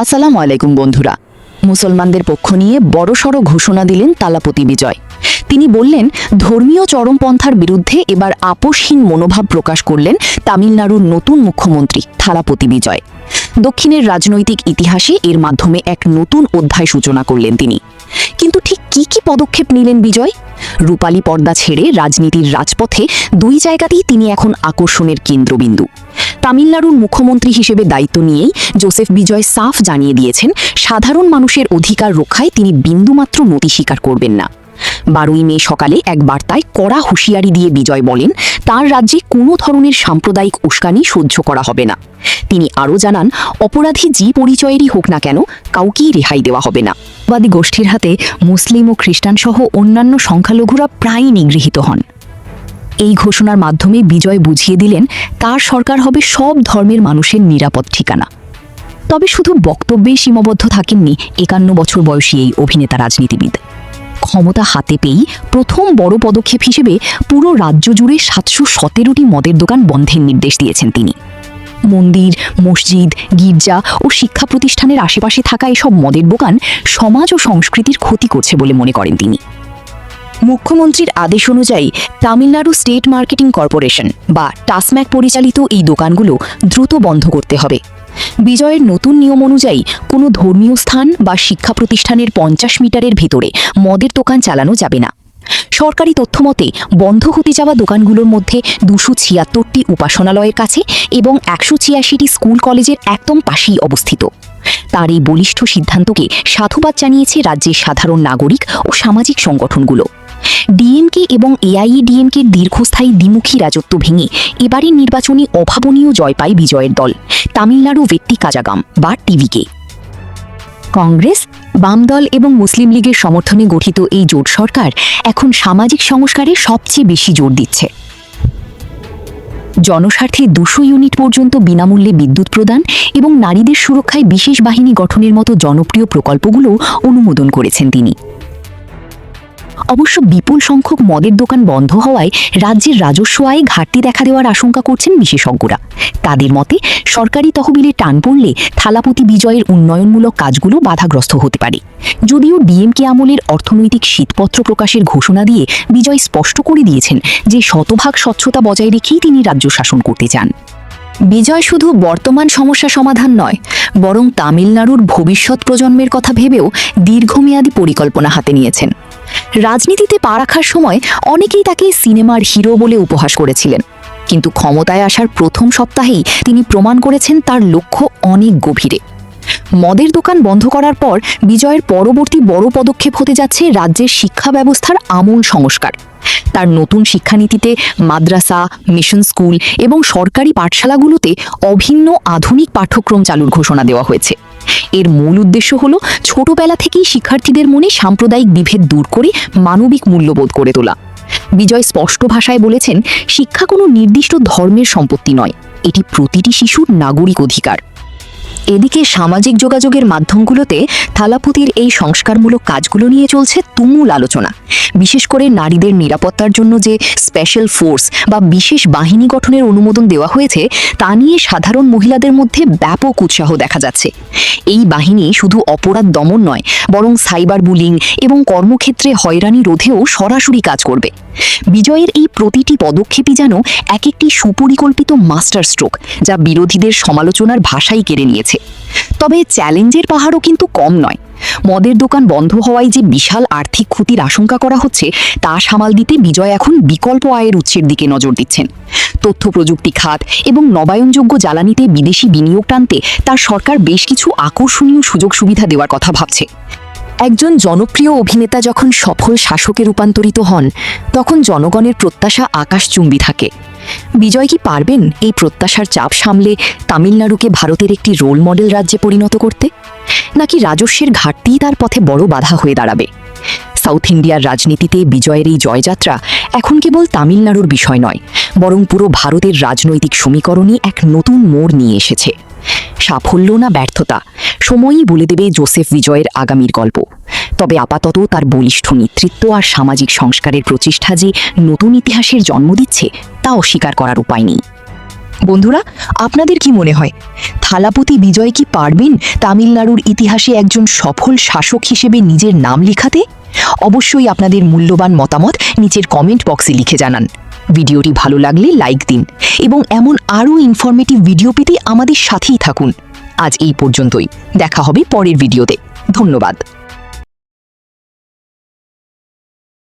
আসসালামু আলাইকুম বন্ধুরা। মুসলমানদের পক্ষ নিয়ে বড়সড় ঘোষণা দিলেন থালাপতি বিজয়। তিনি বললেন, ধর্মীয় চরমপন্থার বিরুদ্ধে এবার আপোষহীন মনোভাব প্রকাশ করলেন তামিলনাড়ুর নতুন মুখ্যমন্ত্রী থালাপতি বিজয়। দক্ষিণের রাজনৈতিক ইতিহাসে এর মাধ্যমে এক নতুন অধ্যায় সূচনা করলেন তিনি। কিন্তু ঠিক কি পদক্ষেপ নিলেন বিজয়? রূপালী পর্দা ছেড়ে রাজনীতির রাজপথে দুই জায়গাতেই তিনি এখন আকর্ষণের কেন্দ্রবিন্দু। তামিলনাড়ুর মুখ্যমন্ত্রী হিসেবে দায়িত্ব নিয়েই জোসেফ বিজয় সাফ জানিয়ে দিয়েছেন, সাধারণ মানুষের অধিকার রক্ষায় তিনি বিন্দুমাত্র নতি স্বীকার করবেন না। 12ই মে সকালে এক বার্তায় কড়া হুঁশিয়ারি দিয়ে বিজয় বলেন, তার রাজ্যে কোনো ধরনের সাম্প্রদায়িক উস্কানি সহ্য করা হবে না। তিনি আরও জানান, অপরাধী যে পরিচয়েরই হোক না কেন, কাউকেই রেহাই দেওয়া হবে না। বাদী গোষ্ঠীর হাতে মুসলিম ও খ্রিস্টান সহ অন্যান্য সংখ্যালঘুরা প্রায়ই নিগৃহীত হন। এই ঘোষণার মাধ্যমে বিজয় বুঝিয়ে দিলেন, তার সরকার হবে সব ধর্মের মানুষের নিরাপদ ঠিকানা। তবে শুধু বক্তব্যে সীমাবদ্ধ থাকেননি 51 বছর বয়সী এই অভিনেতা রাজনীতিবিদ। ক্ষমতা হাতে পেয়েই প্রথম বড় পদক্ষেপ হিসেবে পুরো রাজ্য জুড়ে 717টি মদের দোকান বন্ধের নির্দেশ দিয়েছেন তিনি। মন্দির, মসজিদ, গির্জা ও শিক্ষা প্রতিষ্ঠানের আশেপাশে থাকা এসব মদের দোকান সমাজ ও সংস্কৃতির ক্ষতি করছে বলে মনে করেন তিনি। মুখ্যমন্ত্রীর আদেশ অনুযায়ী তামিলনাড়ু স্টেট মার্কেটিং কর্পোরেশন বা টাসম্যাক পরিচালিত এই দোকানগুলো দ্রুত বন্ধ করতে হবে। বিজয়ের নতুন নিয়ম অনুযায়ী কোনো ধর্মীয় স্থান বা শিক্ষা প্রতিষ্ঠানের 50 মিটারের ভেতরে মদের দোকান চালানো যাবে না। সরকারি তথ্যমতে বন্ধ হতে যাওয়া দোকানগুলোর মধ্যে 276টি উপাসনালয়ের কাছে এবং 186টি স্কুল কলেজের একদম পাশেই অবস্থিত। তার এই বলিষ্ঠ সিদ্ধান্তকে সাধুবাদ জানিয়েছে রাজ্যের সাধারণ নাগরিক ও সামাজিক সংগঠনগুলো। ডিএমকে এবং এআইএডিএমকের দীর্ঘস্থায়ী দ্বিমুখী রাজত্ব ভেঙে এবারের নির্বাচনে অভাবনীয় জয় পায় বিজয়ের দল তামিলনাড়ু ভেট্টি কাজাগাম বা টিভিকে। কংগ্রেস, বাম দল এবং মুসলিম লীগের সমর্থনে গঠিত এই জোট সরকার এখন সামাজিক সংস্কারে সবচেয়ে বেশি জোর দিচ্ছে। জনস্বার্থে 200 ইউনিট পর্যন্ত বিনামূল্যে বিদ্যুৎ প্রদান এবং নারীদের সুরক্ষায় বিশেষ বাহিনী গঠনের মতো জনপ্রিয় প্রকল্পগুলো অনুমোদন করেছেন তিনি। অবশ্য বিপুল সংখ্যক মদের দোকান বন্ধ হওয়ায় রাজ্যের রাজস্ব আয়ে ঘাটতি দেখা দেওয়ার আশঙ্কা করছেন বিশেষজ্ঞরা। তাদের মতে, সরকারি তহবিলে টান পড়লে থালাপতি বিজয়ের উন্নয়নমূলক কাজগুলো বাধাগ্রস্ত হতে পারে। যদিও ডিএমকে আমলের অর্থনৈতিক শীতপত্র প্রকাশের ঘোষণা দিয়ে বিজয় স্পষ্ট করে দিয়েছেন যে শতভাগ স্বচ্ছতা বজায় রেখেই তিনি রাজ্য শাসন করতে চান। বিজয় শুধু বর্তমান সমস্যা সমাধান নয়, বরং তামিলনাড়ুর ভবিষ্যৎ প্রজন্মের কথা ভেবেও দীর্ঘমেয়াদী পরিকল্পনা হাতে নিয়েছেন। রাজনীতিতে পা রাখার সময় অনেকেই তাকে সিনেমার হিরো বলে উপহাস করেছিলেন, কিন্তু ক্ষমতায় আসার প্রথম সপ্তাহেই তিনি প্রমাণ করেছেন তার লক্ষ্য অনেক গভীরে। মদের দোকান বন্ধ করার পর বিজয়ের পরবর্তী বড় পদক্ষেপ হতে যাচ্ছে রাজ্যের শিক্ষা ব্যবস্থার আমূল সংস্কার। তার নতুন শিক্ষানীতিতে মাদ্রাসা, মিশন স্কুল এবং সরকারি পাঠশালাগুলোতে অভিন্ন আধুনিক পাঠ্যক্রম চালুর ঘোষণা দেওয়া হয়েছে। এর মূল উদ্দেশ্য হল ছোটবেলা থেকেই শিক্ষার্থীদের মনে সাম্প্রদায়িক বিভেদ দূর করে মানবিক মূল্যবোধ করে তোলা। বিজয় স্পষ্ট ভাষায় বলেছেন, শিক্ষা কোনো নির্দিষ্ট ধর্মের সম্পত্তি নয়, এটি প্রতিটি শিশুর নাগরিক অধিকার। এদিকে সামাজিক যোগাযোগের মাধ্যমগুলোতে থালাপতির এই সংস্কারমূলক কাজগুলো নিয়ে চলছে তুমুল আলোচনা। বিশেষ করে নারীদের নিরাপত্তার জন্য যে স্পেশাল ফোর্স বা বিশেষ বাহিনী গঠনের অনুমোদন দেওয়া হয়েছে, তা নিয়ে সাধারণ মহিলাদের মধ্যে ব্যাপক উৎসাহ দেখা যাচ্ছে। এই বাহিনী শুধু অপরাধ দমন নয়, বরং সাইবার বুলিং এবং কর্মক্ষেত্রে হয়রানি রোধেও সরাসরি কাজ করবে। বিজয়ের এই প্রতিটি পদক্ষেপই যেন এক একটি সুপরিকল্পিত মাস্টার স্ট্রোক, যা বিরোধীদের সমালোচনার ভাষাই কেড়ে নিয়েছে। তবে চ্যালেঞ্জের পাহাড়ও কিন্তু কম নয়। মদের দোকান বন্ধ হওয়ায় যে বিশাল আর্থিক ক্ষতির আশঙ্কা করা হচ্ছে, তা সামাল দিতে বিজয় এখন বিকল্প আয়ের উৎসের দিকে নজর দিচ্ছেন। তথ্য প্রযুক্তি খাত এবং নবায়নযোগ্য জ্বালানিতে বিদেশি বিনিয়োগ টানতে তার সরকার বেশ কিছু আকর্ষণীয় সুযোগ সুবিধা দেওয়ার কথা ভাবছে। একজন জনপ্রিয় অভিনেতা যখন সফল শাসকে রূপান্তরিত হন, তখন জনগণের প্রত্যাশা আকাশচুম্বী থাকে। বিজয় কি পারবেন এই প্রত্যাশার চাপ সামলে তামিলনাড়ুকে ভারতের একটি রোল মডেল রাজ্যে পরিণত করতে? নাকি রাজস্বের ঘাটতিই তার পথে বড় বাধা হয়ে দাঁড়াবে? সাউথ ইন্ডিয়ার রাজনীতিতে বিজয়ের এই জয়যাত্রা এখন কেবল তামিলনাড়ুর বিষয় নয়, বরং পুরো ভারতের রাজনৈতিক সমীকরণই এক নতুন মোড় নিয়ে এসেছে। সাফল্য না ব্যর্থতা, সময়ই বলে দেবে জোসেফ বিজয়ের আগামীর গল্প। তবে আপাতত তার বলিষ্ঠ নেতৃত্ব আর সামাজিক সংস্কারের প্রচেষ্টা যে নতুন ইতিহাসের জন্ম দিচ্ছে, তা অস্বীকার করার উপায় নেই। বন্ধুরা, আপনাদের কি মনে হয় থালাপতি বিজয় কি পারবেন তামিলনাড়ুর ইতিহাসে একজন সফল শাসক হিসেবে নিজের নাম লিখাতে? অবশ্যই আপনাদের মূল্যবান মতামত নিচের কমেন্ট বক্সে লিখে জানান। ভিডিওটি ভালো লাগলে লাইক দিন এবং এমন আরও ইনফরমেটিভ ভিডিও পেতে আমাদের সাথেই থাকুন। আজ এই পর্যন্তই, দেখা হবে পরের ভিডিওতে। ধন্যবাদ।